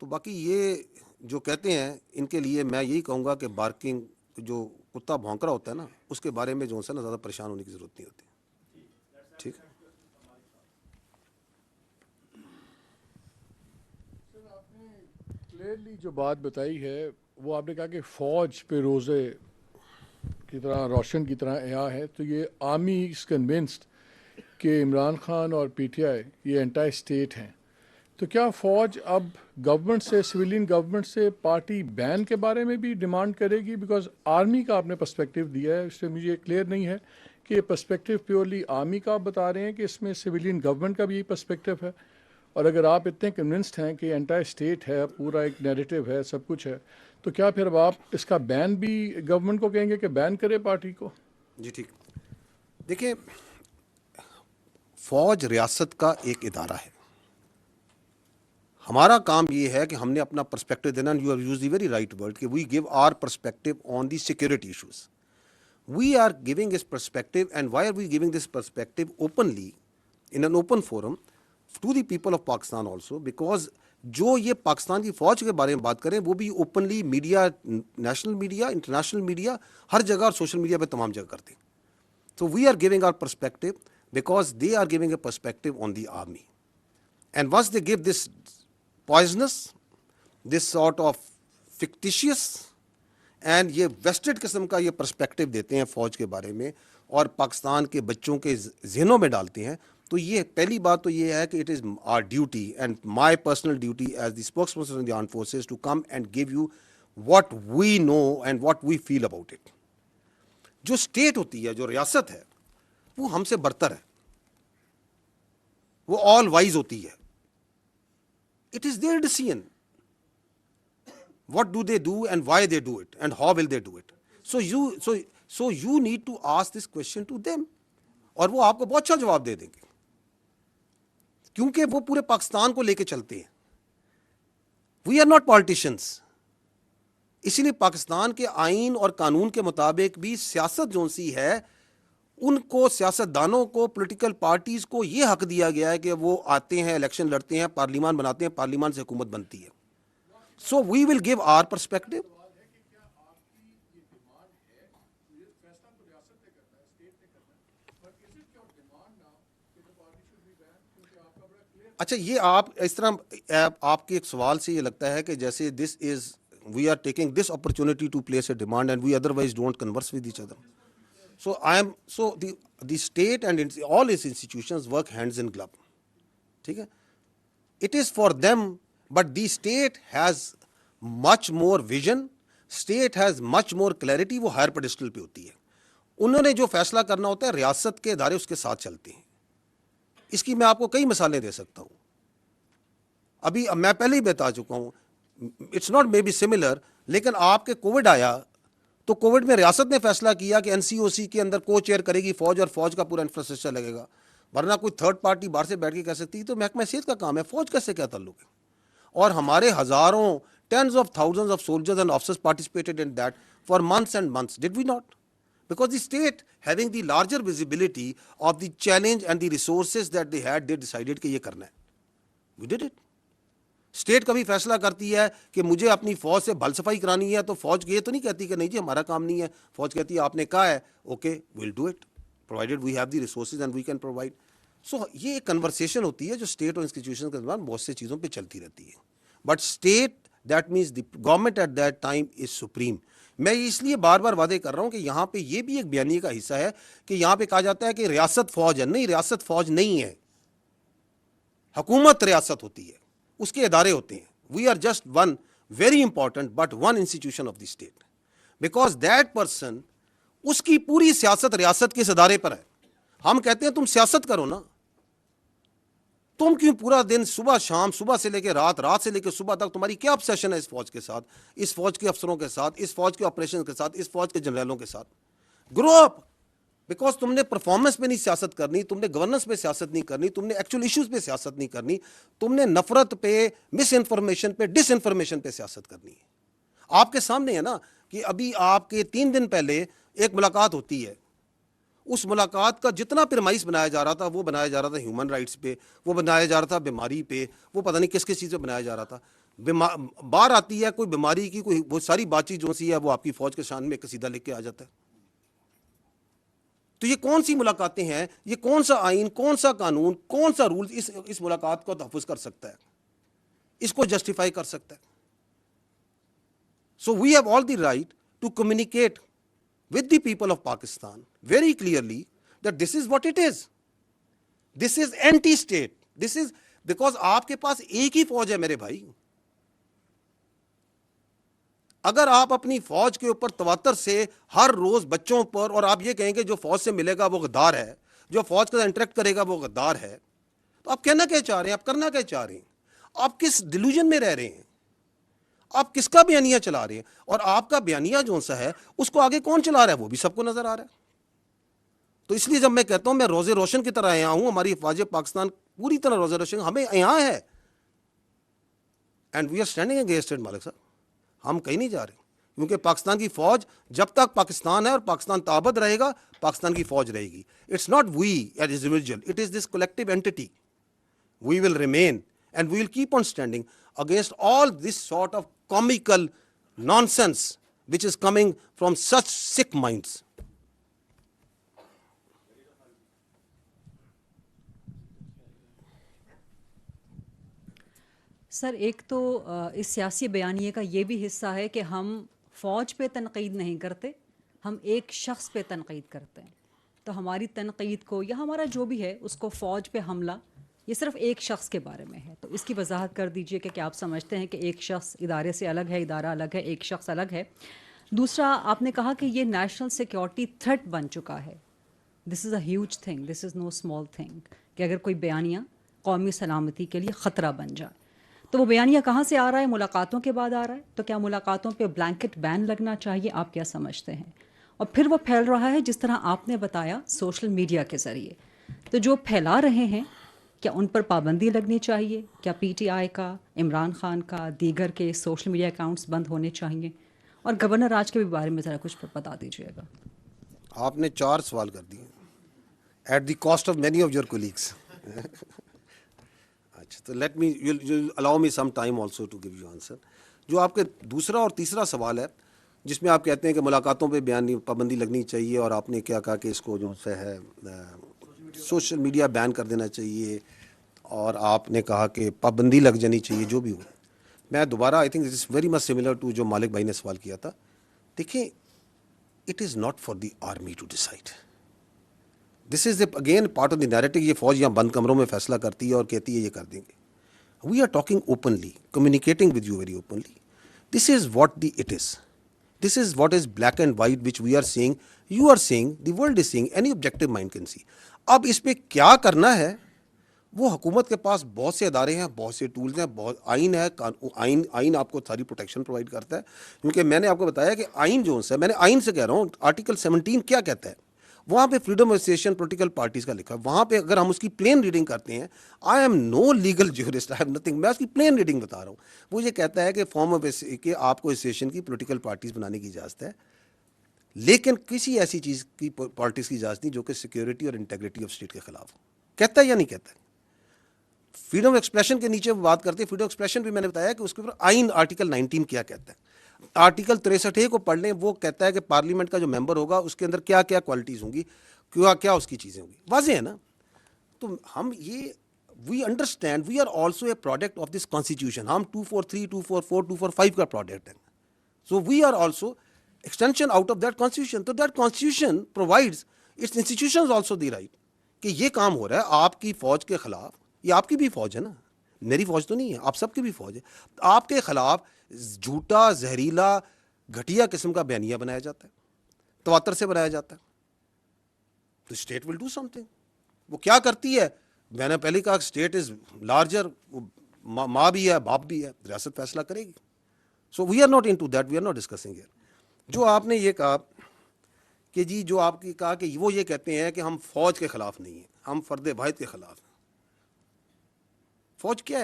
تو باقی یہ جو کہتے ہیں ان کے لیے میں یہی کہوں گا کہ بارکنگ جو کتا بھونک رہا ہوتا ہے نا اس کے بارے میں جو ہے نا زیادہ پریشان ہونے کی ضرورت نہیں ہوتی. ٹھیک ہے. آپ نے کلیئرلی جو بات بتائی ہے وہ آپ نے کہا کہ فوج پہ روزے کی طرح روشن کی طرح عیا ہے, تو یہ آرمی از کنونسڈ کہ عمران خان اور پی ٹی آئی یہ انٹائی اسٹیٹ ہیں, تو کیا فوج اب گورنمنٹ سے, سویلین گورنمنٹ سے پارٹی بین کے بارے میں بھی ڈیمانڈ کرے گی؟ بیکاز آرمی کا آپ نے پرسپیکٹیو دیا ہے, اس سے مجھے کلیئر نہیں ہے کہ یہ پرسپیکٹیو پیورلی آرمی کا آپ بتا رہے ہیں کہ اس میں سویلین گورنمنٹ کا بھی یہی پرسپیکٹیو ہے, اور اگر آپ اتنے کنونسڈ ہیں کہ انٹائر اسٹیٹ ہے, پورا ایک نیریٹو ہے, سب کچھ ہے, تو کیا پھر اب آپ اس کا بین بھی گورنمنٹ کو کہیں گے کہ بین کرے پارٹی کو؟ جی ٹھیک. دیکھیں, فوج ریاست کا ایک ادارہ ہے. ہمارا کام یہ ہے کہ ہم نے اپنا پرسپیکٹو دینا. You have used the very right word کہ we give our perspective on the security issues. We are giving this perspective, and why are we giving this perspective openly in an open forum to the people of Pakistan also, because جو یہ پاکستان کی فوج کے بارے میں بات کریں وہ بھی openly media, national media, international media, ہر جگہ اور سوشل میڈیا پہ تمام جگہ کرتے ہیں. So we are giving our perspective because they are giving a perspective on the army. And once they give this poisonous, this sort of fictitious and یہ vested قسم کا یہ پرسپیکٹو دیتے ہیں فوج کے بارے میں اور پاکستان کے بچوں کے ذہنوں میں ڈالتے ہیں, تو یہ پہلی بات تو یہ ہے کہ it is our duty and my personal duty as the spokesperson of the armed forces to come and give you what we know and what we feel about it. جو اسٹیٹ ہوتی ہے, جو ریاست ہے, وہ ہم سے برتر ہے, وہ آل وائز ہوتی ہے. It is their decision what do they do and why they do it and how will they do it. So you need to ask this question to them, اور وہ آپ کو بہت اچھا جواب دے دیں گے کیونکہ وہ پورے پاکستان کو لے کے چلتے ہیں. We are not politicians. اسی لیے پاکستان کے آئین اور قانون کے مطابق بھی سیاست جو سی ہے ان کو, سیاست دانوں کو, پولیٹیکل پارٹیز کو یہ حق دیا گیا ہے کہ وہ آتے ہیں, الیکشن لڑتے ہیں, پارلیمان بناتے ہیں, پارلیمان سے حکومت بنتی ہے. So we will give our perspective. اچھا, یہ آپ اس طرح آپ کے ایک سوال سے یہ لگتا ہے کہ جیسے دس از we are taking this opportunity to place a demand and we otherwise don't converse with each other. So the state and all its institutions work hands in glove. ٹھیک ہے. It is for them, but the state has much more vision, state has much more clarity. وہ higher pedestal پہ ہوتی ہے. انہوں نے جو فیصلہ کرنا ہوتا ہے ریاست کے ادارے اس کے ساتھ چلتے ہیں. اس کی میں آپ کو کئی مثالیں دے سکتا ہوں. ابھی میں پہلے ہی بتا چکا ہوں, it's not may be similar, لیکن آپ کے کووڈ آیا تو کووڈ میں ریاست نے فیصلہ کیا کہ این سی او سی کے اندر کو چیئر کرے گی فوج اور فوج کا پورا انفراسٹرکچر لگے گا, ورنہ کوئی تھرڈ پارٹی باہر سے بیٹھ کے کہہ سکتی تو محکمہ صحت کا کام ہے, فوج کا سے کیا تعلق ہے. اور ہمارے ہزاروں, tens of thousands of soldiers and officers participated in that for months and months. Did we not? Because the state having the larger visibility of the challenge and the resources that they had, they decided کہ یہ کرنا ہے. We did it. State کبھی فیصلہ کرتی ہے کہ مجھے اپنی فوج سے بھل صفائی کرانی ہے تو فوج یہ تو نہیں کہتی کہ نہیں جی ہمارا کام نہیں ہے. فوج کہتی ہے آپ نے کہا ہے, okay we'll do it provided we have the resources and we can provide. So یہ ایک کنورسیشن ہوتی ہے جو اسٹیٹ اور انسٹیٹیوشن کے دوران بہت سے چیزوں پہ چلتی رہتی ہے. But state that means the government at that time is supreme. میں اس لیے بار بار وعدے کر رہا ہوں کہ یہاں پہ یہ بھی ایک بیانیے کا حصہ ہے کہ یہاں پہ کہا جاتا ہے کہ ریاست فوج ہے. نہیں, ریاست فوج نہیں ہے, حکومت ریاست ہوتی ہے, اس کے ادارے ہوتے ہیں. We are just one very important but one institution of the state, because that person, اس کی پوری سیاست ریاست کے اس ادارے پر ہے. ہم کہتے ہیں تم سیاست کرو نا, تم کیوں پورا دن صبح شام, صبح سے لے کے رات, رات سے لے کے صبح تک تمہاری کیا obsession ہے اس فوج کے ساتھ, اس فوج کے افسروں کے ساتھ, اس فوج کے آپریشن کے ساتھ, اس فوج کے جنرلوں کے ساتھ. گرو اپ, بیکاز تم نے پرفارمنس پہ نہیں سیاست کرنی, تم نے گورننس پہ سیاست نہیں کرنی, تم نے ایکچوئل ایشوز پہ سیاست نہیں کرنی, تم نے نفرت پہ, مس انفارمیشن پہ, ڈس انفارمیشن پہ سیاست کرنی ہے. آپ کے سامنے ہے نا کہ ابھی آپ کے 3 دن پہلے ایک ملاقات ہوتی ہے, اس ملاقات کا جتنا پرمائس بنایا جا رہا تھا وہ بنایا جا رہا تھا ہیومن رائٹس پہ, وہ بنایا جا رہا تھا بیماری پہ, وہ پتہ نہیں کس کس چیز پہ بنایا جا رہا تھا. باہر آتی ہے کوئی بیماری کی کوئی وہ ساری بات چیت جو سی ہے وہ آپ کی فوج کے شان میں ایک قصیدہ لکھ کے آ جاتا ہے. تو یہ کون سی ملاقاتیں ہیں, یہ کون سا آئین, کون سا قانون, کون سا رول اس ملاقات کو تحفظ کر سکتا ہے, اس کو جسٹیفائی کر سکتا ہے؟ So we have all the right to communicate with the people of Pakistan very clearly that this is what it is. This is anti state. This is because آپ کے پاس ایک ہی فوج ہے میرے بھائی. اگر آپ اپنی فوج کے اوپر تواتر سے ہر روز بچوں پر, اور آپ یہ کہیں گے جو فوج سے ملے گا وہ غدار ہے, جو فوج کے ساتھ انٹریکٹ کرے گا وہ غدار ہے, تو آپ کہنا کیا چاہ رہے ہیں, آپ کرنا کیا چاہ رہے ہیں, آپ کس ڈیلوژن میں رہ رہے ہیں, آپ کس کا بیانیہ چلا رہے ہیں, اور آپ کا بیانیہ جو سا ہے اس کو آگے کون چلا رہا ہے وہ بھی سب کو نظر آ رہا ہے. تو اس لیے جب میں کہتا ہوں میں روزے روشن کی طرح یہاں ہوں, ہماری فوج پاکستان پوری طرح روزے روشن ہمیں یہاں ہے, and we are standing against it. Malik صاحب ہم کہیں نہیں جا رہے, کیونکہ پاکستان کی فوج جب تک پاکستان ہے اور پاکستان تابد رہے گا پاکستان کی فوج رہے گی. It's not we as individual, it is this collective entity. We will remain and we will keep on standing against all this sort of comical nonsense which is coming from such sick minds. Sir ایک تو اس سیاسی بیانیے کا یہ بھی حصہ ہے کہ ہم فوج پہ تنقید نہیں کرتے, ہم ایک شخص پہ تنقید کرتے ہیں. تو ہماری تنقید کو یا ہمارا جو بھی ہے اس کو فوج پہ حملہ یہ صرف ایک شخص کے بارے میں ہے. تو اس کی وضاحت کر دیجئے کہ کیا آپ سمجھتے ہیں کہ ایک شخص ادارے سے الگ ہے, ادارہ الگ ہے, ایک شخص الگ ہے. دوسرا آپ نے کہا کہ یہ نیشنل سیکیورٹی تھریٹ بن چکا ہے. This is a huge thing, this is no small thing, کہ اگر کوئی بیانیہ قومی سلامتی کے لیے خطرہ بن جائے. تو وہ بیانیہ کہاں سے آ رہا ہے؟ ملاقاتوں کے بعد آ رہا ہے. تو کیا ملاقاتوں پہ بلینکٹ بین لگنا چاہیے؟ آپ کیا سمجھتے ہیں؟ اور پھر وہ پھیل رہا ہے جس طرح آپ نے بتایا سوشل میڈیا کے ذریعے. تو جو پھیلا رہے ہیں کیا ان پر پابندی لگنی چاہیے؟ کیا پی ٹی آئی کا, عمران خان کا, دیگر کے سوشل میڈیا اکاؤنٹس بند ہونے چاہیے؟ اور گورنر راج کے بھی بارے میں ذرا کچھ بتا دیجیے گا. آپ نے 4 سوال کر دیے at the cost of many of your colleagues. اچھا تو let me allow me some time also to give you answer. جو آپ کے دوسرا اور تیسرا سوال ہے جس میں آپ کہتے ہیں کہ ملاقاتوں پہ پابندی لگنی چاہیے, اور آپ نے کیا کہا کہ اس کو جو ہے سوشل میڈیا بین کر دینا چاہیے, اور آپ نے کہا کہ پابندی لگ جانی چاہیے, جو بھی ہو. میں دوبارہ I think this is very much similar to جو مالک بھائی نے سوال کیا تھا. دیکھیں it is not for the army to decide. This is again part of the narrative. یہ فوج یہاں بند کمروں میں فیصلہ کرتی ہے اور کہتی ہے یہ کر دیں گے. We are talking openly, communicating with you very openly. This is what the it is. This is what is black and white which we are seeing, you are seeing, the world is seeing, any objective mind can see. اب اس پہ کیا کرنا ہے وہ حکومت کے پاس بہت سے ادارے ہیں, بہت سے ٹولز ہیں, بہت آئین ہے. آئین آپ کو ساری پروٹیکشن پرووائڈ کرتا ہے, کیونکہ میں نے آپ کو بتایا کہ آئین جو ہے, میں نے آئین سے کہہ رہا ہوں, آرٹیکل 17 کیا کہتا ہے, وہاں پہ freedom of association political parties کا لکھا ہے. وہاں پہ اگر ہم اس کی پلین ریڈنگ کرتے ہیں, I am no legal jurist, I have nothing, میں اس کی پلین ریڈنگ بتا رہا ہوں. وہ یہ کہتا ہے کہ فارم آف کہ آپ کو ایسوسیشن کی پولیٹیکل پارٹیز بنانے کی اجازت ہے, لیکن کسی ایسی چیز کی پارٹیز کی اجازت نہیں جو کہ سیکیورٹی اور انٹیگریٹی آف اسٹیٹ کے خلاف ہو. کہتا ہے یا نہیں کہتا ہے؟ فریڈم آف ایکسپریشن کے نیچے بات کرتے ہیں. فریڈم آف ایکسپریشن بھی میں نے بتایا کہ اس کے اوپر آئین آرٹیکل 19 کیا کہتا ہے. آرٹیکل 63 کو پڑھ لیں, وہ کہتا ہے کہ پارلیمنٹ کا جو ممبر ہوگا اس کے اندر کیا کیا کوالٹیز ہوں گی, کیا اس کی چیزیں ہوں گی. واضح ہے نا. تو ہم یہ we understand we are also a product of this constitution. ہم 243, 244, 245 کا پروڈکٹ ہیں. So we are also extension out of that constitution. تو that constitution provides its institutions also the right کہ یہ کام ہو رہا ہے آپ کی فوج کے خلاف. یہ آپ کی بھی فوج ہے نا, میری فوج تو نہیں ہے, آپ سب کی بھی فوج ہے. آپ کے خلاف جھوٹا, زہریلا, گھٹیا قسم کا بیانیہ بنایا جاتا ہے, تواتر سے بنایا جاتا ہے, تو state will do some thing. وہ کیا کرتی ہے؟ میں نے پہلے کہا اسٹیٹ از لارجر, ماں بھی ہے, باپ بھی ہے, ریاست فیصلہ کرے گی. So we are not in to that, we are not discussing here. جو آپ نے یہ کہا کہ جی, جو آپ کی کہا کہ وہ یہ کہتے ہیں کہ ہم فوج کے خلاف نہیں ہیں, ہم فرد واحد کے خلاف ہیں. فوج کیا ہے؟